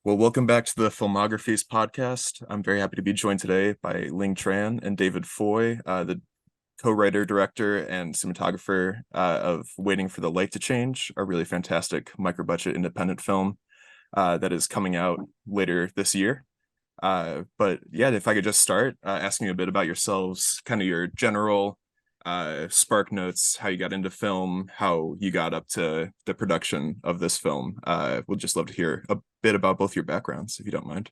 Well, welcome back to the Filmographies podcast. I'm very happy to be joined today by Linh Tran and David Foy, the co-writer, director, and cinematographer of Waiting for the Light to Change, a really fantastic micro-budget independent film that is coming out later this year. But yeah, if I could just start asking you a bit about yourselves, kind of your general spark notes, how you got into film, how you got up to the production of this film. We'd just love to hear a bit about both your backgrounds, if you don't mind.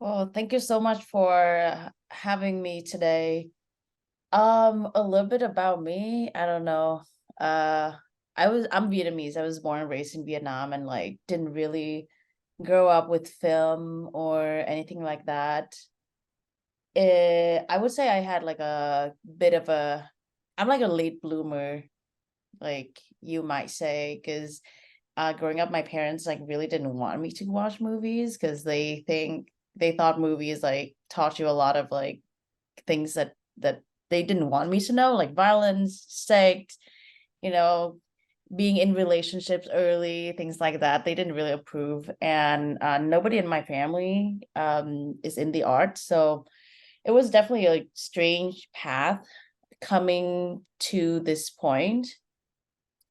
Well, thank you so much for having me today. A little bit about me. I don't know. Uh, I'm Vietnamese. I was born and raised in Vietnam and like didn't really grow up with film or anything like that. I would say I had like a bit of I'm like a late bloomer, like you might say, because growing up, my parents like really didn't want me to watch movies because they thought movies like taught you a lot of like things that they didn't want me to know, like violence, sex, you know, being in relationships early, things like that. They didn't really approve, and nobody in my family is in the arts, so it was definitely a strange path coming to this point.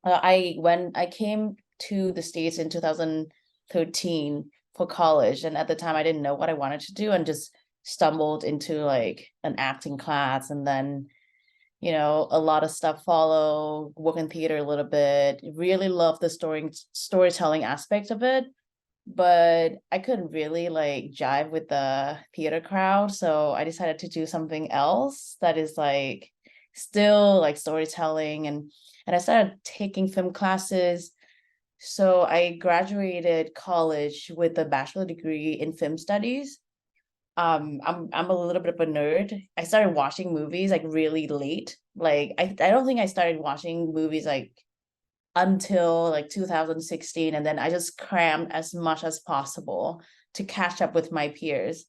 I came to the States in 2013 for college, and at the time I didn't know what I wanted to do and just stumbled into like an acting class, and then a lot of stuff follow, work in theater a little bit. Really love the storytelling aspect of it, but I couldn't really like jive with the theater crowd, so I decided to do something else that is like still like storytelling, and I started taking film classes. So I graduated college with a bachelor degree in film studies. I'm a little bit of a nerd. I started watching movies like really late. Like I don't think I started watching movies like until like 2016, and then I just crammed as much as possible to catch up with my peers.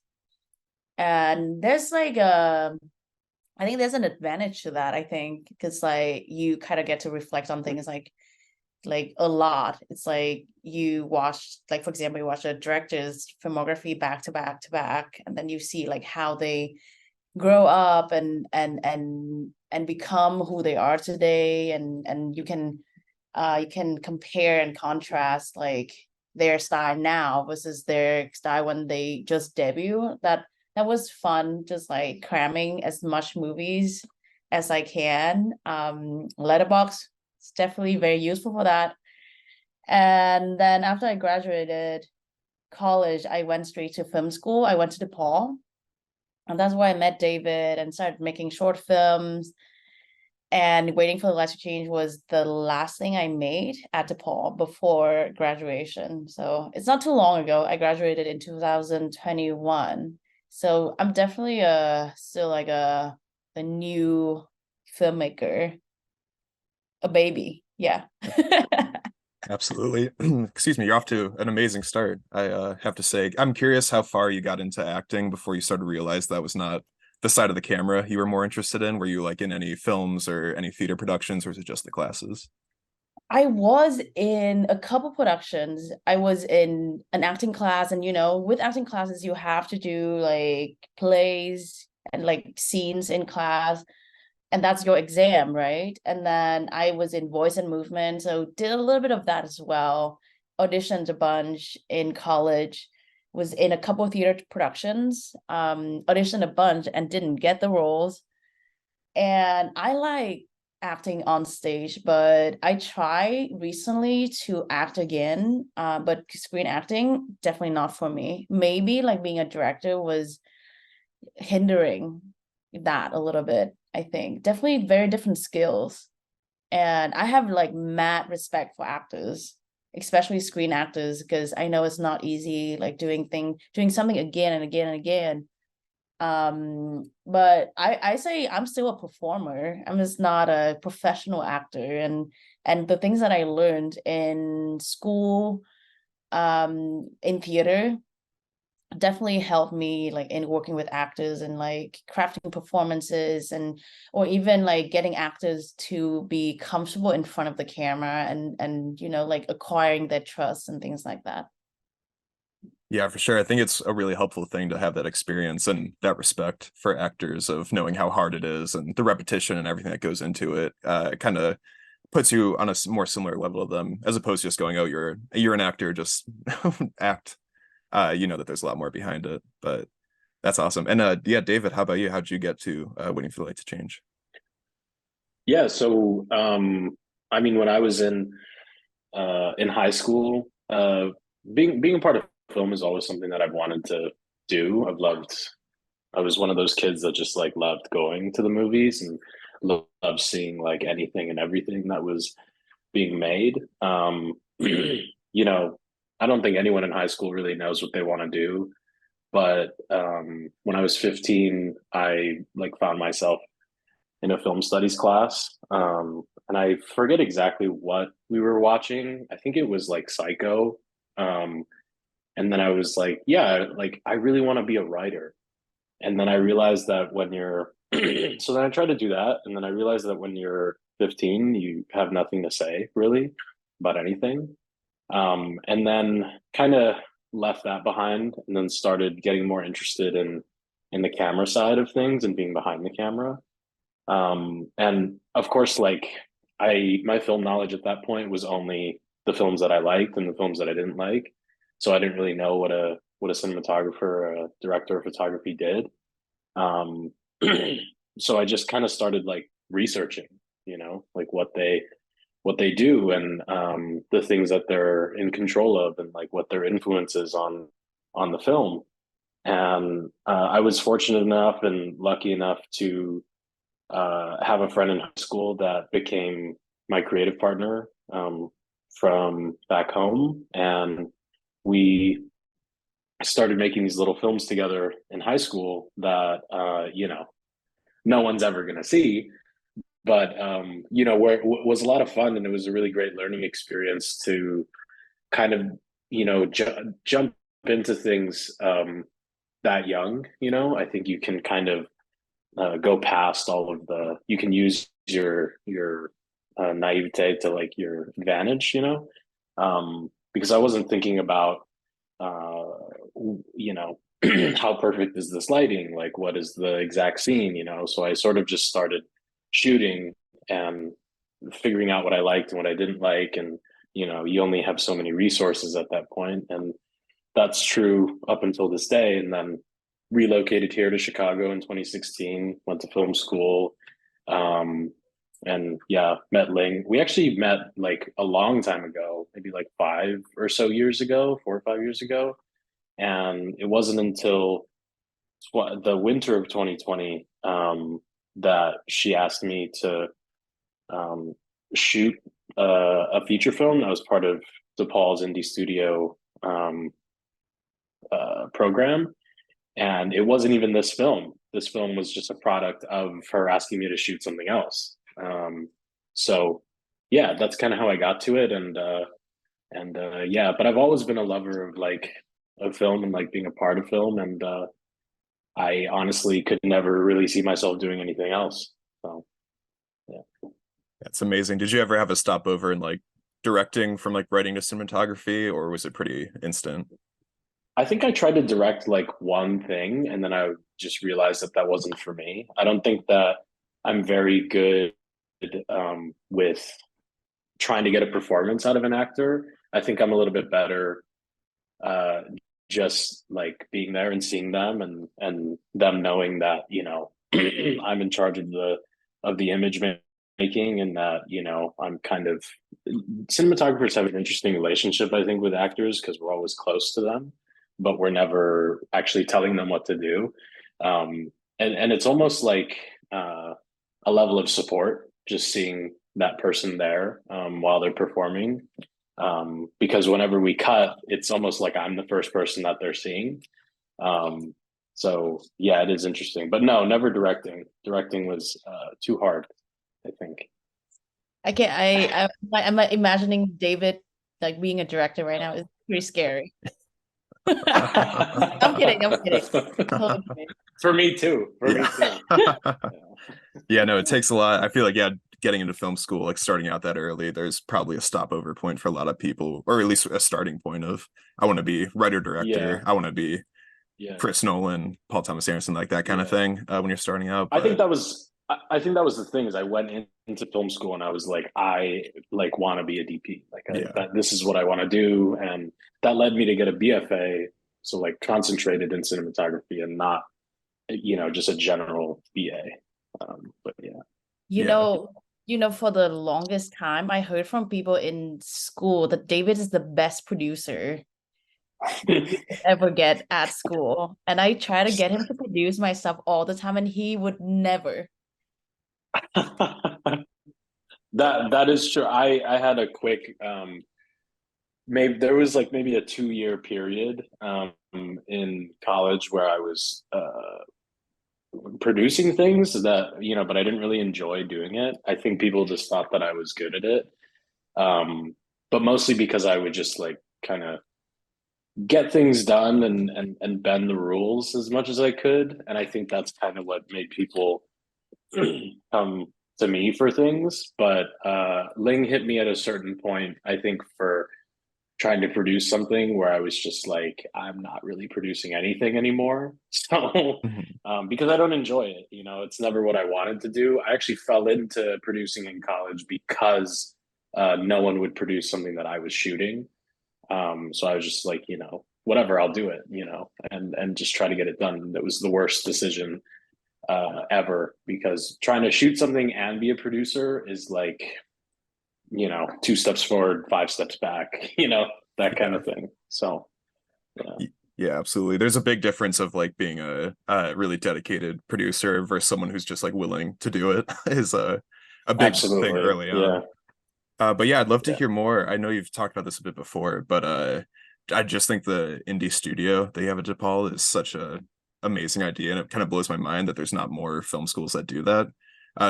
And there's like I think there's an advantage to that, I think, because like you kind of get to reflect on things like a lot. It's like you watch, like for example, you watch a director's filmography back to back to back, and then you see like how they grow up and become who they are today, and you can compare and contrast like their style now versus their style when they just debut. That was fun, just like cramming as much movies as I can. Letterbox is definitely very useful for that. And then after I graduated college, I went straight to film school. I went to DePaul, and that's where I met David and started making short films. And Waiting for the Light to Change was the last thing I made at DePaul before graduation. So it's not too long ago. I graduated in 2021. So I'm definitely still like a new filmmaker, a baby. Yeah. Absolutely. Excuse me, you're off to an amazing start. I have to say, I'm curious how far you got into acting before you started to realize that was not the side of the camera you were more interested in. Were you like in any films or any theater productions, or was it just the classes? I was in a couple productions. I was in an acting class, and with acting classes, you have to do like plays and like scenes in class, and that's your exam, right? And then I was in voice and movement, so did a little bit of that as well. Auditioned a bunch in college, was in a couple of theater productions, auditioned a bunch and didn't get the roles. And I like acting on stage, but I tried recently to act again. But screen acting, definitely not for me. Maybe like being a director was hindering that a little bit, I think. Definitely very different skills. And I have like mad respect for actors, especially screen actors, because I know it's not easy, like doing something again and again and again. But I say I'm still a performer. I'm just not a professional actor. And the things that I learned in school, in theater, definitely helped me like in working with actors and like crafting performances, and or even like getting actors to be comfortable in front of the camera, and like acquiring their trust and things like that. Yeah, for sure. I think it's a really helpful thing to have that experience and that respect for actors of knowing how hard it is and the repetition and everything that goes into it. It kind of puts you on a more similar level of them as opposed to just going, oh, you're an actor, just act. You know that there's a lot more behind it, but that's awesome. And yeah, David, how about you? How'd you get to Waiting for the Light to Change? Yeah, so I mean, when I was in high school, being a part of film is always something that I've wanted to do. I was one of those kids that just like loved going to the movies and loved seeing like anything and everything that was being made. You know, I don't think anyone in high school really knows what they want to do, but when I was 15, I like found myself in a film studies class. And I forget exactly what we were watching. I think it was like Psycho. Um, and then I was like, yeah, like I really want to be a writer. And then I realized that when you're, so then I tried to do that. And then I realized that when you're 15, you have nothing to say really about anything. And then kind of left that behind and then started getting more interested in the camera side of things and being behind the camera. And of course, like my film knowledge at that point was only the films that I liked and the films that I didn't like. So I didn't really know what a cinematographer or a director of photography did. Um, so I just kind of started like researching, like what they do and the things that they're in control of and like what their influence is on the film. And I was fortunate enough and lucky enough to have a friend in high school that became my creative partner from back home, and we started making these little films together in high school that no one's ever going to see, but where it was a lot of fun and it was a really great learning experience to kind of jump into things that young. I think you can kind of go past all of you can use your naivete to like your advantage, because I wasn't thinking about uh you know how perfect is this lighting, like what is the exact scene, so I sort of just started shooting and figuring out what I liked and what I didn't like, and you only have so many resources at that point, and that's true up until this day. And then relocated here to Chicago in 2016, went to film school. And yeah, met Ling. We actually met like a long time ago, maybe like 5 or so years ago, 4 or 5 years ago. And it wasn't until the winter of 2020 that she asked me to shoot a feature film that was part of DePaul's Indie Studio program. And it wasn't even this film. This film was just a product of her asking me to shoot something else. So yeah, that's kind of how I got to it. And yeah, but I've always been a lover of like of film and like being a part of film. And I honestly could never really see myself doing anything else. So yeah. That's amazing. Did you ever have a stopover in like directing from like writing to cinematography, or was it pretty instant? I think I tried to direct like one thing and then I just realized that that wasn't for me. I don't think that I'm very good with trying to get a performance out of an actor. I think I'm a little bit better uh, just like being there and seeing them and them knowing that, I'm in charge of the image making, and that, I'm kind of cinematographers have an interesting relationship, I think, with actors because we're always close to them, but we're never actually telling them what to do. And it's almost like a level of support, just seeing that person there while they're performing. Because whenever we cut, it's almost like I'm the first person that they're seeing. So yeah, it is interesting, but no, never directing. Directing was too hard, I think. I can't. I'm imagining David like being a director right now is pretty scary. I'm kidding. I'm kidding. Totally kidding. For me too. For me too. Yeah, no, it takes a lot. I feel like, yeah, getting into film school, like starting out that early, there's probably a stopover point for a lot of people, or at least a starting point of, I want to be writer director, Yeah, I want to be yeah, Chris Nolan, Paul Thomas Anderson, like that kind of yeah. thing when you're starting out. I think But that was I think that was the thing is I went into film school and I was like I like want to be a DP yeah, that this is what I want to do, and that led me to get a BFA, so like concentrated in cinematography and not just a general BA. But yeah. You yeah, know, for the longest time, I heard from people in school that David is the best producer you could ever get at school. And I try to get him to produce my stuff all the time, and he would never. That is true. I had a quick maybe there was like maybe a 2 year period in college where I was producing things that but I didn't really enjoy doing it. I think people just thought that I was good at it, but mostly because I would just like kind of get things done and bend the rules as much as I could, and I think that's kind of what made people come to me for things. But Ling hit me at a certain point, I think, for trying to produce something where I was just like, I'm not really producing anything anymore. So, mhm, because I don't enjoy it, it's never what I wanted to do. I actually fell into producing in college because no one would produce something that I was shooting. So I was just like, whatever, I'll do it, and just try to get it done. That was the worst decision ever, because trying to shoot something and be a producer is like, two steps forward, five steps back, that kind yeah. of thing. So, yeah, Yeah, absolutely. There's a big difference of like being a really dedicated producer versus someone who's just like willing to do it is a big thing absolutely. early Yeah. on. But yeah, I'd love to Yeah. hear more. I know you've talked about this a bit before, but I just think the indie studio that you have at DePaul is such a amazing idea, and it kind of blows my mind that there's not more film schools that do that.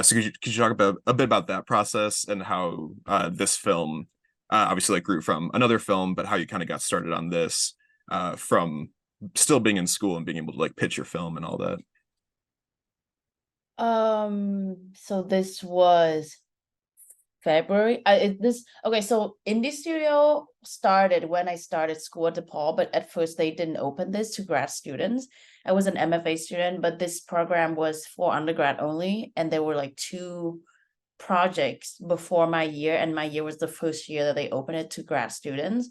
So could you talk about a bit about that process and how this film obviously like grew from another film, but how you kind of got started on this from still being in school and being able to like pitch your film and all that. So this was February. Okay, so Indie Studio started when I started school at DePaul, but at first they didn't open this to grad students. I was an MFA student, but this program was for undergrad only, and there were like two projects before my year, and my year was the first year that they opened it to grad students.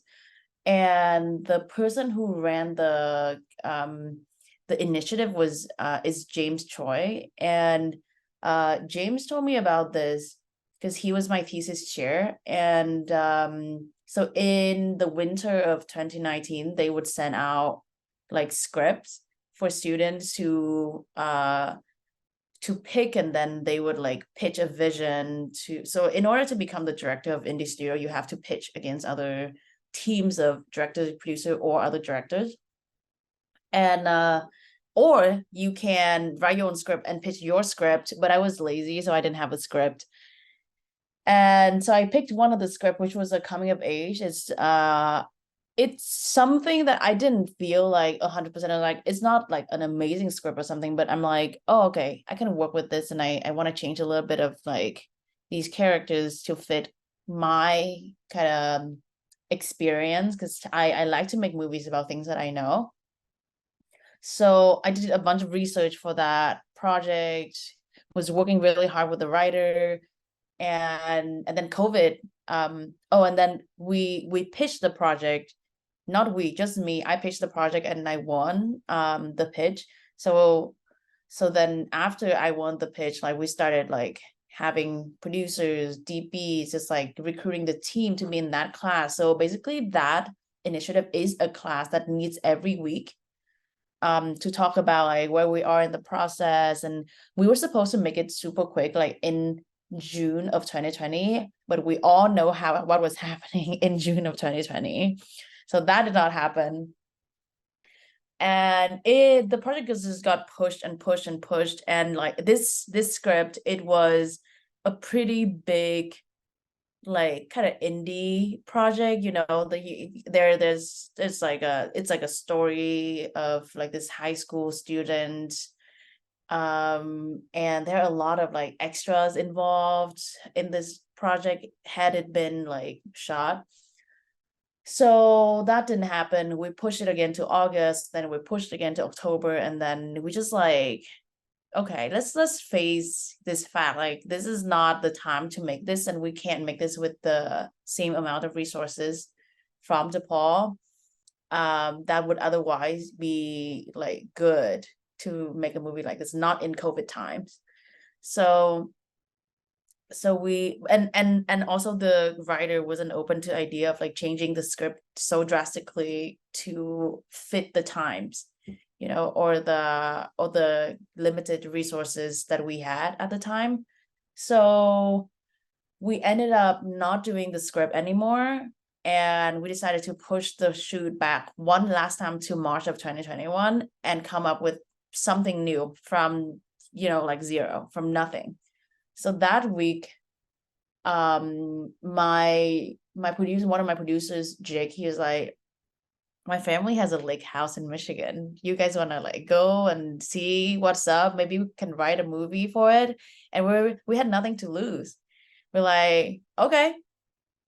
And the person who ran the initiative was is James Choi, and James told me about this because he was my thesis chair. And so in the winter of 2019, they would send out like scripts for students to pick, and then they would like pitch a vision to. So in order to become the director of Indie Studio, you have to pitch against other teams of directors, producer, or other directors. And or you can write your own script and pitch your script, but I was lazy, so I didn't have a script. And so I picked one of the script, which was a coming of age. It's something that I didn't feel like 100% like. It's not like an amazing script or something, but I'm like, oh, okay, I can work with this, and I want to change a little bit of like these characters to fit my kind of experience, because I like to make movies about things that I know. So I did a bunch of research for that project, was working really hard with the writer, and then COVID. And then we pitched the project. Not we, just me. I pitched the project and I won the pitch. So then after I won the pitch, like we started like having producers, DPs, just like recruiting the team to be in that class. So basically that initiative is a class that meets every week to talk about like where we are in the process. And we were supposed to make it super quick, like in June of 2020, but we all know what was happening in June of 2020. So that did not happen. And the project just got pushed and pushed and pushed. And like this script, it was a pretty big like kind of indie project, there's like it's like a story of like this high school student And there are a lot of like extras involved in this project had it been like shot. So that didn't happen. We pushed it again to August, then we pushed again to October, and then we just like, okay, let's face this fact. Like, this is not the time to make this, and we can't make this with the same amount of resources from DePaul that would otherwise be like good to make a movie like this, not in COVID times. So we and also the writer wasn't open to idea of like changing the script so drastically to fit the times, you know, or the limited resources that we had at the time. So we ended up not doing the script anymore, and we decided to push the shoot back one last time to March of 2021 and come up with something new from, you know, like zero, from nothing. So that week, my producer, one of my producers, Jake, he was like, my family has a lake house in Michigan. You guys want to like go and see what's up? Maybe we can write a movie for it. And we had nothing to lose. We're like, okay,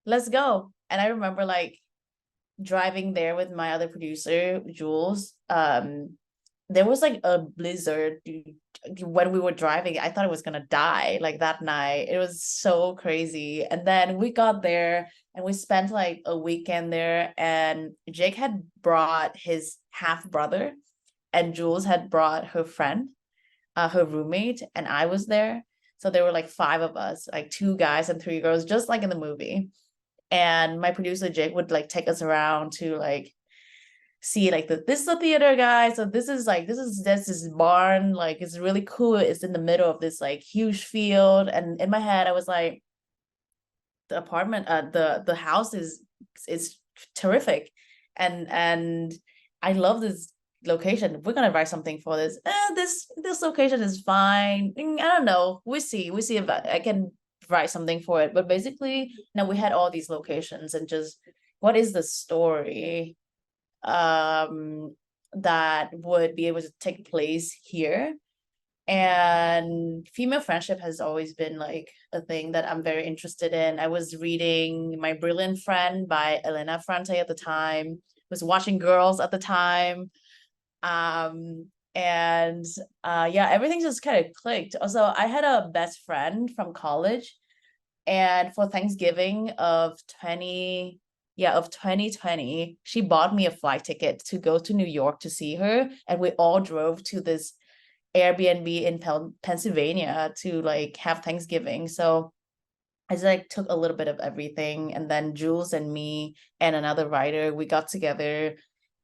let's go. And I remember like driving there with my other producer, Jules. There was like a blizzard when we were driving. I thought it was gonna die like that night. It was so crazy. And then we got there and we spent like a weekend there, and Jake had brought his half brother and Jules had brought her friend, her roommate, and I was there. So there were like 5 of us, like 2 guys and 3 girls, just like in the movie. And my producer Jake would like take us around to like see like this is the theater, guys. So this is this barn, like it's really cool. It's in the middle of this like huge field. And in my head, I was like, the apartment, the house is terrific, and I love this location. We're gonna write something for this. This location is fine. I don't know. We see if I can write something for it. But basically, now we had all these locations, and just what is the story that would be able to take place here. And female friendship has always been like a thing that I'm very interested in. I was reading My Brilliant Friend by Elena Ferrante at the time, was watching Girls at the time. And yeah, everything just kind of clicked. Also, I had a best friend from college, and for Thanksgiving of 2020, she bought me a flight ticket to go to New York to see her, and we all drove to this Airbnb in Pennsylvania to like have Thanksgiving. So I just like took a little bit of everything, and then Jules and me and another writer, we got together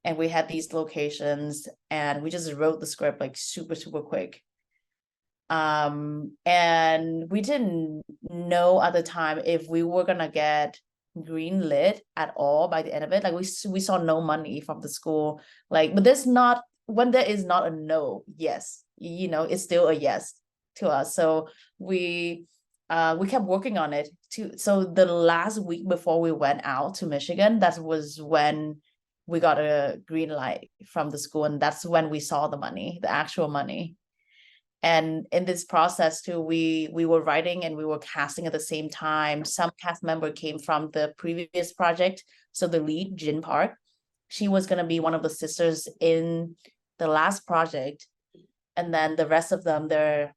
and we had these locations and we just wrote the script like super quick. And we didn't know at the time if we were gonna get green lit at all by the end of it. Like we saw no money from the school, like, but there's not, when there is not a no, yes, you know, it's still a yes to us. So we kept working on it too. So the last week before we went out to Michigan, that was when we got a green light from the school, and that's when we saw the money, the actual money. And in this process too, we were writing and we were casting at the same time. Some cast member came from the previous project. So the lead, Jin Park, she was going to be one of the sisters in the last project. And then the rest of them, they're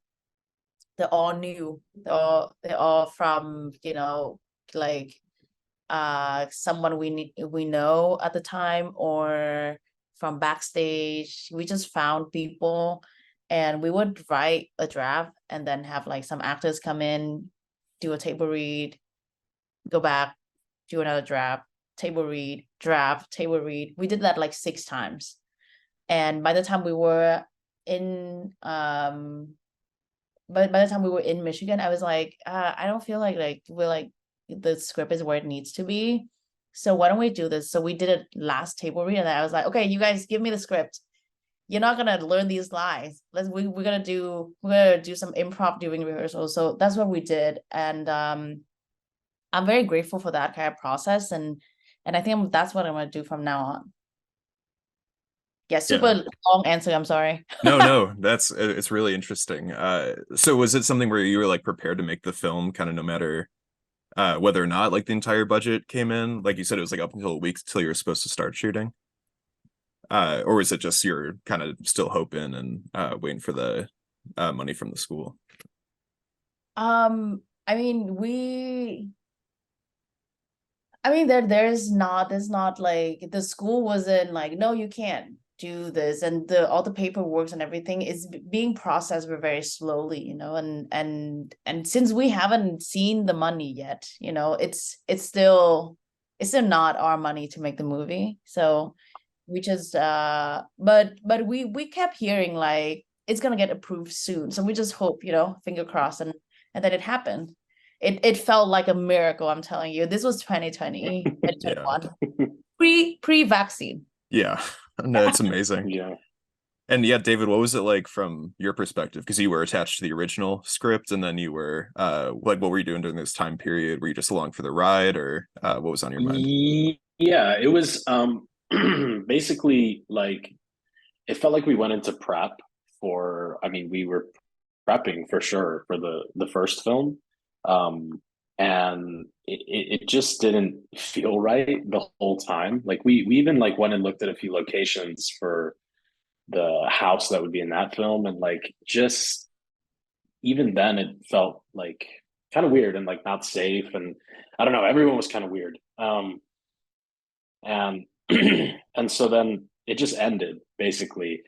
all new. They're all from, you know, like someone we know at the time, or from backstage. We just found people, and we would write a draft and then have like some actors come in, do a table read, go back, do another draft, table read, draft, table read. We did that like 6 times. And by the time we were in by the time we were in Michigan, I was like, I don't feel like we're like the script is where it needs to be. So why don't we do this? So we did a last table read, and I was like, okay, you guys give me the script. You're not gonna learn these lines. We're gonna do some improv during rehearsal. So that's what we did. And I'm very grateful for that kind of process. And I think that's what I'm gonna do from now on. Yeah, super long answer. I'm sorry. No, it's really interesting. So was it something where you were like prepared to make the film kind of no matter whether or not like the entire budget came in? Like you said, it was like up until a week till you were supposed to start shooting. Or was it just you're kind of still hoping and waiting for the money from the school? I mean, there's not like the school wasn't like, no, you can't do this, and all the paperwork and everything is being processed very slowly, and since we haven't seen the money yet, it's still not our money to make the movie. So we just but we kept hearing like it's gonna get approved soon. So we just hope, finger crossed, and then it happened. It felt like a miracle, I'm telling you. This was 2020, Yeah. 2021. Pre-vaccine. Yeah. No, it's amazing. Yeah. And yeah, David, what was it like from your perspective? Because you were attached to the original script, and then you were like, what were you doing during this time period? Were you just along for the ride, or what was on your mind? Yeah, it was basically like it felt like we went into prep for, I mean, we were prepping for sure for the first film. And it just didn't feel right the whole time. Like we even like went and looked at a few locations for the house that would be in that film, and like just even then it felt like kind of weird and like not safe, and I don't know, everyone was kind of weird. And and so then it just ended basically.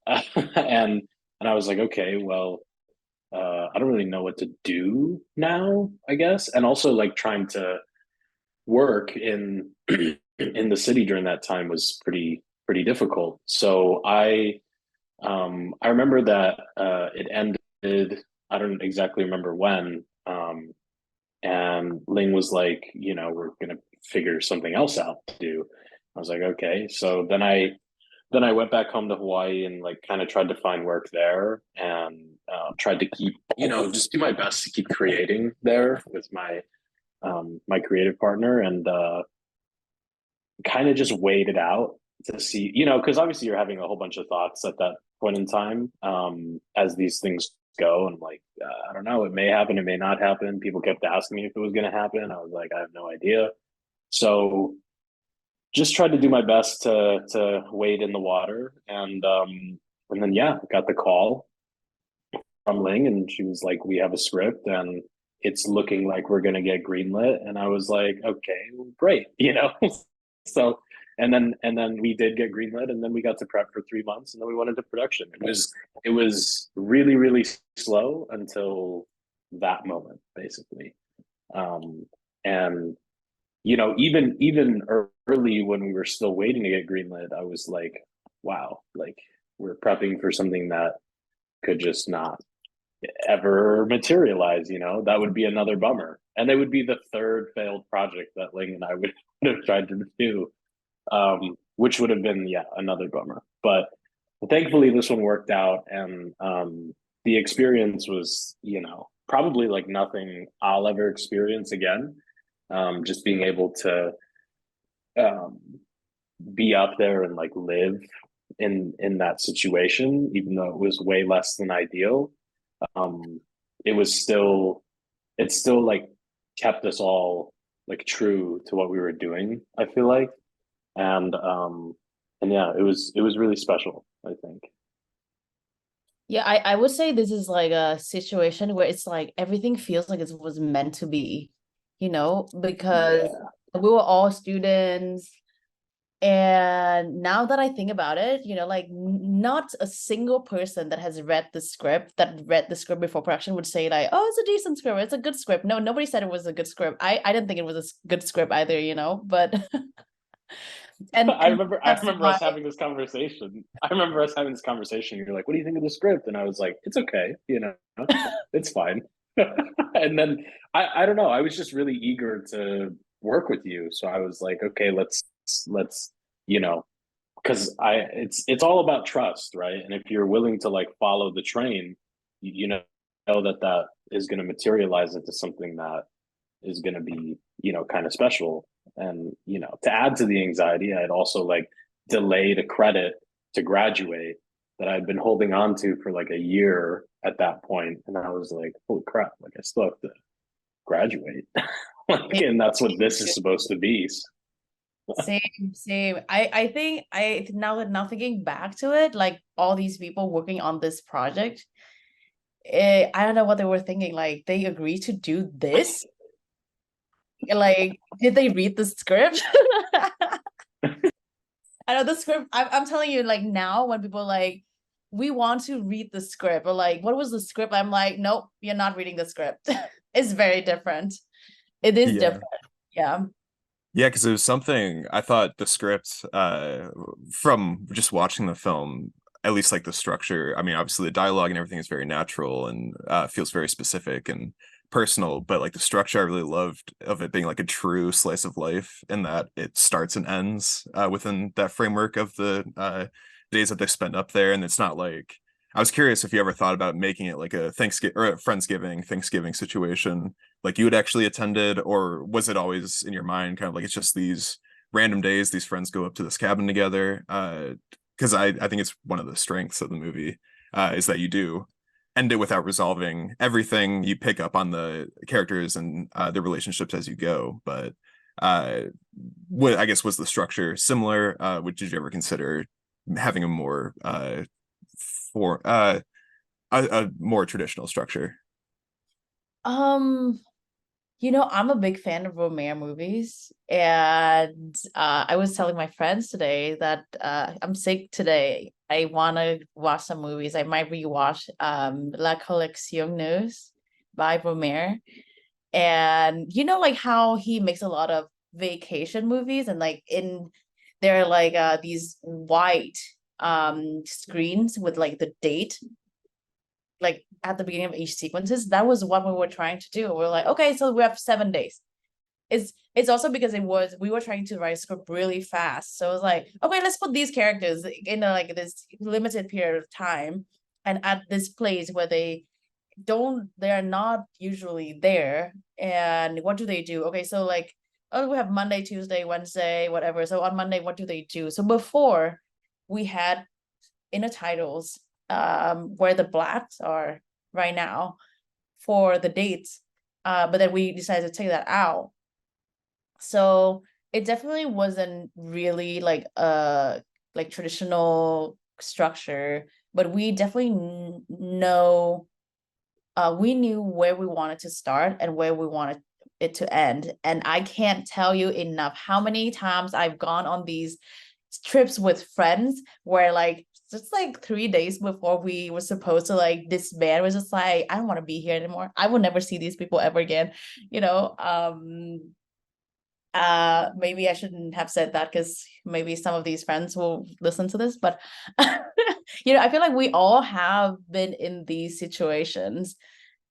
And I was like, okay, well, I don't really know what to do now, I guess. And also like trying to work in in the city during that time was pretty difficult. So I remember that it ended, I don't exactly remember when. And Ling was like, we're gonna figure something else out to do. I was like, okay. So then I went back home to Hawaii and like kind of tried to find work there, and tried to keep, just do my best to keep creating there with my creative partner, and kind of just wait it out to see, because obviously you're having a whole bunch of thoughts at that point in time, as these things go. And like, I don't know, it may happen, it may not happen. People kept asking me if it was going to happen. I was like, I have no idea. So just tried to do my best to wade in the water, and then yeah, got the call from Ling, and she was like, "We have a script, and it's looking like we're gonna get greenlit." And I was like, "Okay, well, great," So, and then we did get greenlit, and then we got to prep for 3 months, and then we went into production. It was really slow until that moment, basically. And even early when we were still waiting to get greenlit, I was like, wow, like we're prepping for something that could just not ever materialize. That would be another bummer, and it would be the third failed project that Ling and I would have tried to do, which would have been, yeah, another bummer. But thankfully this one worked out, and the experience was, probably like nothing I'll ever experience again. Just being able to um, be up there and like live in that situation, even though it was way less than ideal. um it was still it still like kept us all like true to what we were doing, I feel like. And yeah, it was really special, I think. Yeah, I would say this is like a situation where it's like everything feels like it was meant to be, because Yeah. we were all students. And now that I think about it, like not a single person that has read the script, before production would say like, oh, it's a decent script, it's a good script. No, nobody said it was a good script. I didn't think it was a good script either, but I and remember that's why. us having this conversation. I remember us having this conversation. You're like, "What do you think of the script?" And I was like, "It's okay, it's fine." And then I don't know. I was just really eager to work with you, so I was like, "Okay, let's you know, because it's all about trust, right? And if you're willing to like follow the train, you know that is going to materialize into something that is going to be, kind of special. And to add to the anxiety, I'd also like delayed a credit to graduate that I'd been holding on to for like a year at that point, and I was like, holy crap, like I still have to graduate. Like, and that's what this is supposed to be. Same. I think I now thinking back to it, like all these people working on this project, I don't know what they were thinking. Like they agreed to do this. Like, did they read the script? I know the script. I'm telling you, like now when people like, we want to read the script, or like, what was the script? I'm like, nope, you're not reading the script. It's very different. It is Yeah. different. Yeah. Yeah, because it was something I thought the script, from just watching the film, at least like the structure. I mean, obviously the dialogue and everything is very natural and feels very specific and personal, but like the structure I really loved of it being like a true slice of life, in that it starts and ends within that framework of the days that they spent up there. And it's not like, I was curious if you ever thought about making it like a Thanksgiving or a Thanksgiving situation, like you had actually attended, or was it always in your mind kind of like it's just these random days these friends go up to this cabin together? Because I think it's one of the strengths of the movie, is that you do end it without resolving everything. You pick up on the characters and the relationships as you go. But what, I guess, was the structure similar? Did you ever consider having a more for a more traditional structure? Um, I'm a big fan of Romare movies, and I was telling my friends today that I'm sick today. I want to watch some movies. I might rewatch La Collection News by Romare, and like how he makes a lot of vacation movies, and like they're like these white screens with like the date like at the beginning of each sequences. That was what we were trying to do. We are like, okay, so we have 7 days. It's also because we were trying to write a script really fast. So it was like, okay, let's put these characters in like this limited period of time and at this place where they are not usually there. And what do they do? Okay, so like, oh, we have Monday, Tuesday, Wednesday, whatever. So on Monday, what do they do? So before we had inner titles where the blacks are right now for the dates, but then we decided to take that out. So it definitely wasn't really like a like traditional structure, but we definitely know we knew where we wanted to start and where we wanted it to end. And I can't tell you enough how many times I've gone on these trips with friends where like just like 3 days before we were supposed to like disband was just like, I don't want to be here anymore. I will never see these people ever again. Maybe I shouldn't have said that because maybe some of these friends will listen to this, but I feel like we all have been in these situations.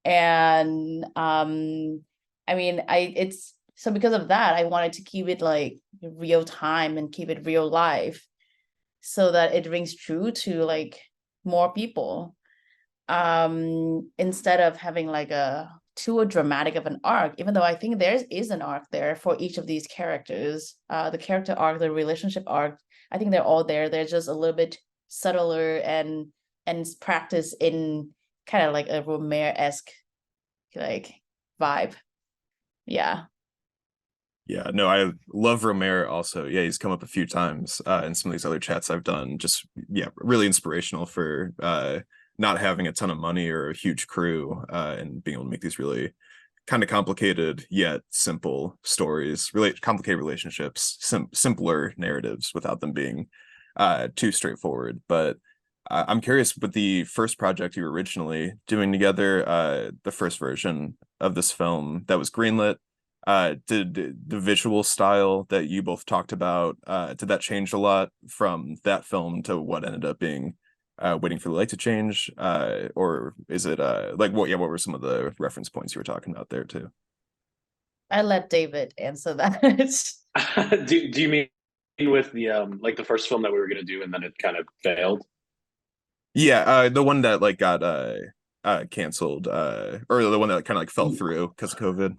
And I mean, it's so because of that, I wanted to keep it like real time and keep it real life so that it rings true to like more people. Instead of having like too dramatic of an arc, even though I think there is an arc there for each of these characters. The character arc, the relationship arc, I think they're all there. They're just a little bit subtler and practiced in kind of like a Romare-esque like vibe. Yeah. Yeah, no, I love Romare also. Yeah, he's come up a few times in some of these other chats I've done. Just, yeah, really inspirational for not having a ton of money or a huge crew, and being able to make these really kind of complicated yet simple stories, really complicated relationships, simpler narratives without them being too straightforward. But I'm curious, with the first project you were originally doing together, the first version of this film that was greenlit, did the visual style that you both talked about, did that change a lot from that film to what ended up being Waiting for the Light to Change? Or is it like what were some of the reference points you were talking about there too? I let David answer that. Do you mean with the like the first film that we were gonna do and then it kind of failed? Yeah, the one that like got canceled, or the one that kind of like fell through because of COVID.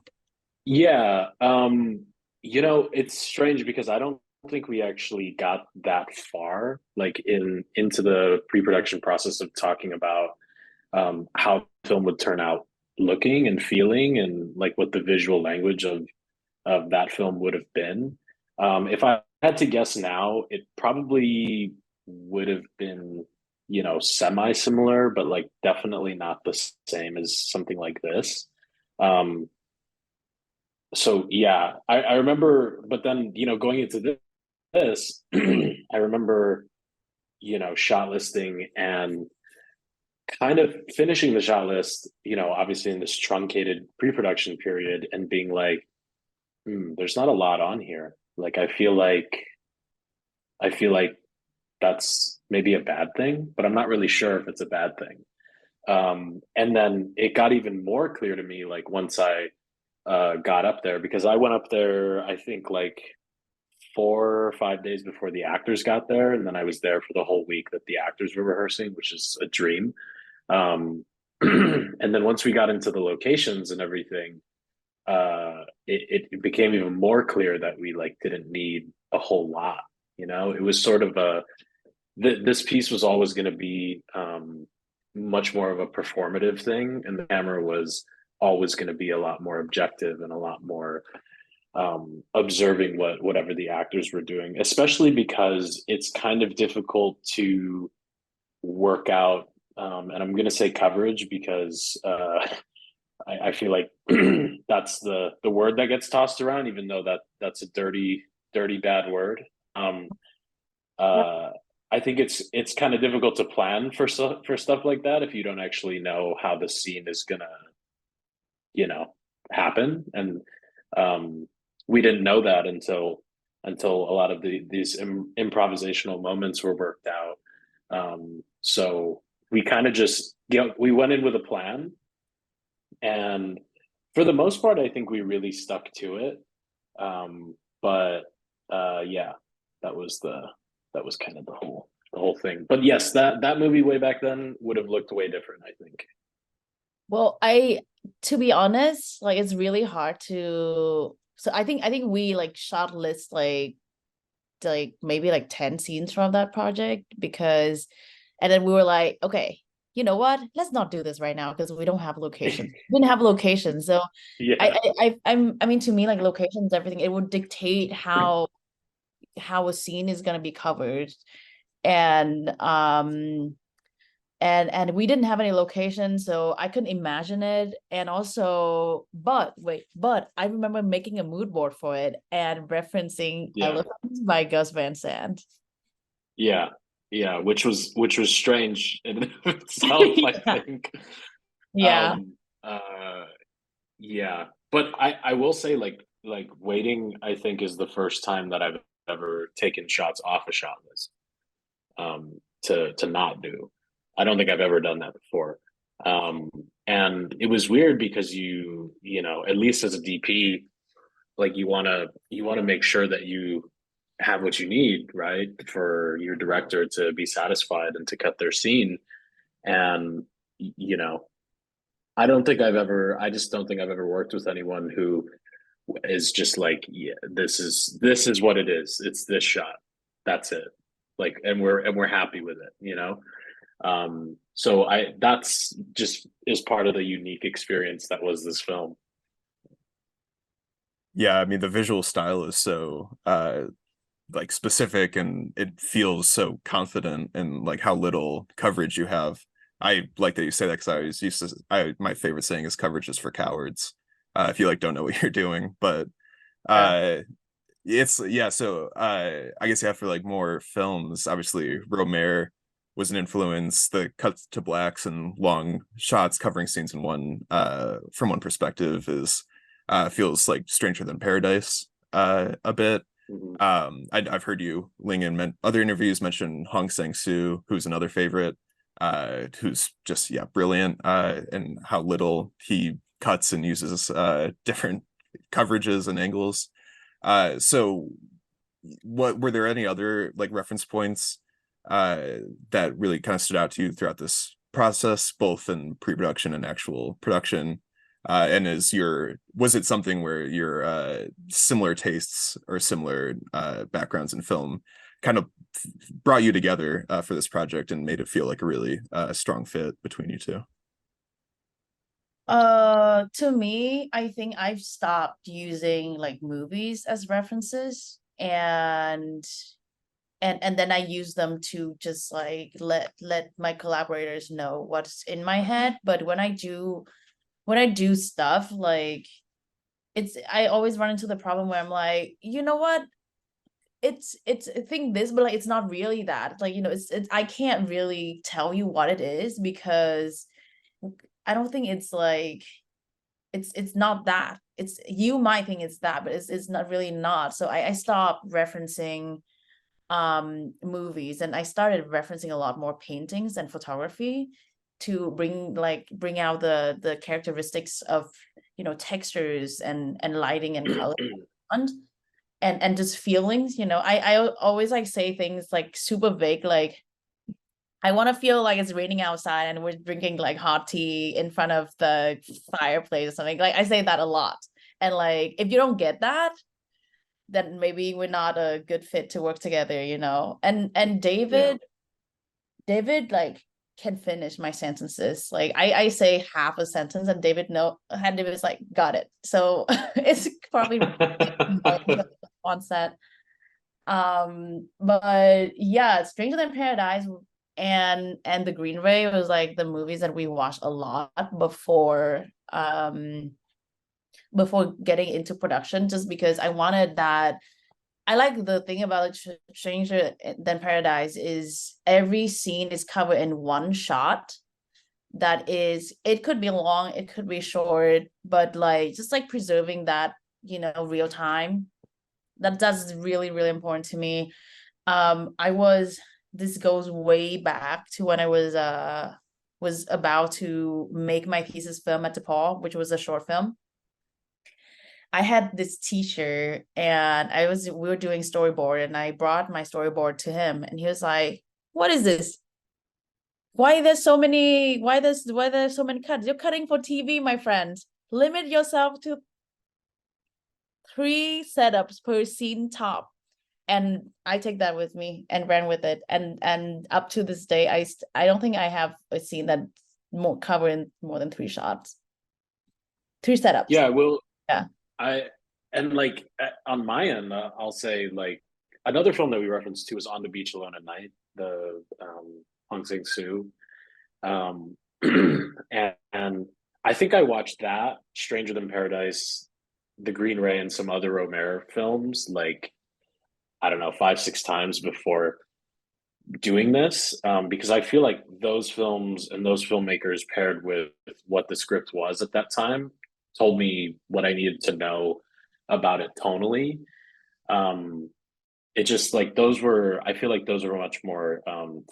Yeah, it's strange because I don't think we actually got that far, like into the pre-production process of talking about how film would turn out looking and feeling, and like what the visual language of that film would have been. If I had to guess now, it probably would have been, you know, semi-similar, but like definitely not the same as something like this. Um, so yeah, I remember, but then, you know, going into this, I remember, you know, shot listing and kind of finishing the shot list, you know, obviously in this truncated pre-production period, and being like, there's not a lot on here. Like I feel like that's maybe a bad thing, but I'm not really sure if it's a bad thing. And then it got even more clear to me, like once I got up there, because I went up there, I think like 4 or 5 days before the actors got there, and then I was there for the whole week that the actors were rehearsing, which is a dream. And then once we got into the locations and everything, it became even more clear that we like didn't need a whole lot. You know, it was sort of this piece was always going to be much more of a performative thing, and the camera was always going to be a lot more objective and a lot more observing whatever the actors were doing, especially because it's kind of difficult to work out. And I'm going to say coverage because I feel like that's the word that gets tossed around, even though that's a dirty bad word. I think it's kind of difficult to plan for stuff like that if you don't actually know how the scene is gonna, you know, happen. And we didn't know that until a lot of these improvisational moments were worked out. So we kind of just, you know, we went in with a plan, and for the most part, I think we really stuck to it. But yeah, that was kind of the whole thing. But yes, that movie way back then would have looked way different, I think. Well, to be honest, like it's really hard to. So I think we like shot list like maybe like 10 scenes from that project, because, and then we were like, okay, you know what? Let's not do this right now because we don't have locations. We didn't have locations, so Yeah. I mean, to me, like locations, everything, it would dictate how a scene is gonna be covered, and and we didn't have any location, so I couldn't imagine it. And also, but I remember making a mood board for it and referencing Yeah. Elephants by Gus Van Sant. Yeah. Yeah, which was strange in itself, I think. Yeah. Uh yeah. But I will say, like waiting, I think, is the first time that I've ever taken shots off a shot list. To not do. I don't think I've ever done that before. And it was weird because you know, at least as a DP, like you wanna make sure that you have what you need, right, for your director to be satisfied and to cut their scene. And you know, I just don't think I've ever worked with anyone who is just like, yeah, this is what it is. It's this shot. That's it. Like, and we're happy with it, you know? So that's just is part of the unique experience that was this film. Yeah, I mean the visual style is so like specific, and it feels so confident in like how little coverage you have. I like that you say that because I always used to, my favorite saying is coverage is for cowards. If you like don't know what you're doing. But uh it's, yeah, so I guess, yeah, for like more films, obviously Romer was an influence. The cuts to blacks and long shots covering scenes in one from one perspective is feels like Stranger Than Paradise a bit. Mhm. I've heard you, Ling, in other interviews mention Hong Sang-soo, who's another favorite, who's just, yeah, brilliant, and how little he cuts and uses different coverages and angles. So what were there any other like reference points that really kind of stood out to you throughout this process, both in pre-production and actual production, And was it something where your similar tastes or similar backgrounds in film kind of brought you together for this project and made it feel like a really strong fit between you two? To me, I think I've stopped using like movies as references, and then I use them to just like let my collaborators know what's in my head. But when I do stuff like, I always run into the problem where I'm like, you know what, it's I think this, but like it's not really that. It's like, it's I can't really tell you what it is, because I don't think it's like, it's not that. It's, you might think it's that, but it's not really not. So I stopped referencing movies, and I started referencing a lot more paintings and photography to bring out the characteristics of, textures and lighting and color, and just feelings. I always like say things like super vague, like I want to feel like it's raining outside and we're drinking like hot tea in front of the fireplace or something. Like I say that a lot. And like, if you don't get that, then maybe we're not a good fit to work together, And Yeah. David like can finish my sentences. Like I say half a sentence and David's like, got it. So it's probably on set. But yeah, Stranger Than Paradise and The Green Ray was like the movies that we watched a lot before getting into production, just because I wanted that. I like the thing about Stranger Than Paradise is every scene is covered in one shot. That is, it could be long, it could be short, but like just like preserving that, real time. That's really, really important to me. This goes way back to when I was about to make my thesis film at DePaul, which was a short film. I had this teacher, and we were doing storyboard, and I brought my storyboard to him, and he was like, "What is this? Why there's so many cuts? You're cutting for TV, my friend. Limit yourself to 3 setups per scene top." And I take that with me and ran with it, and up to this day, I don't think I have a scene that more covering more than 3 shots, 3 setups. Yeah, well, Yeah. I and like on my end, I'll say like another film that we referenced to is On the Beach Alone at Night, the Hong Sang Soo, um, and I think I watched that, Stranger Than Paradise, The Green Ray, and some other Romero films like I don't know 5 6 times before doing this, because I feel like those films and those filmmakers paired with what the script was at that time told me what I needed to know about it tonally. Um, it just like those were, I feel like those were much more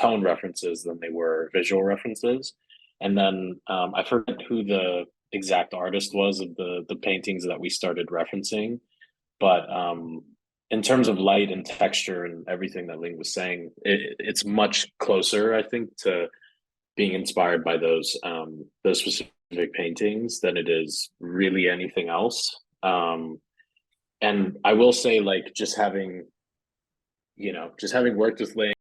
tone references than they were visual references. And then I forget who the exact artist was of the paintings that we started referencing, but in terms of light and texture and everything that Ling was saying, it's much closer, I think, to being inspired by those specific paintings than it is really anything else. And I will say, like, just having worked with Ling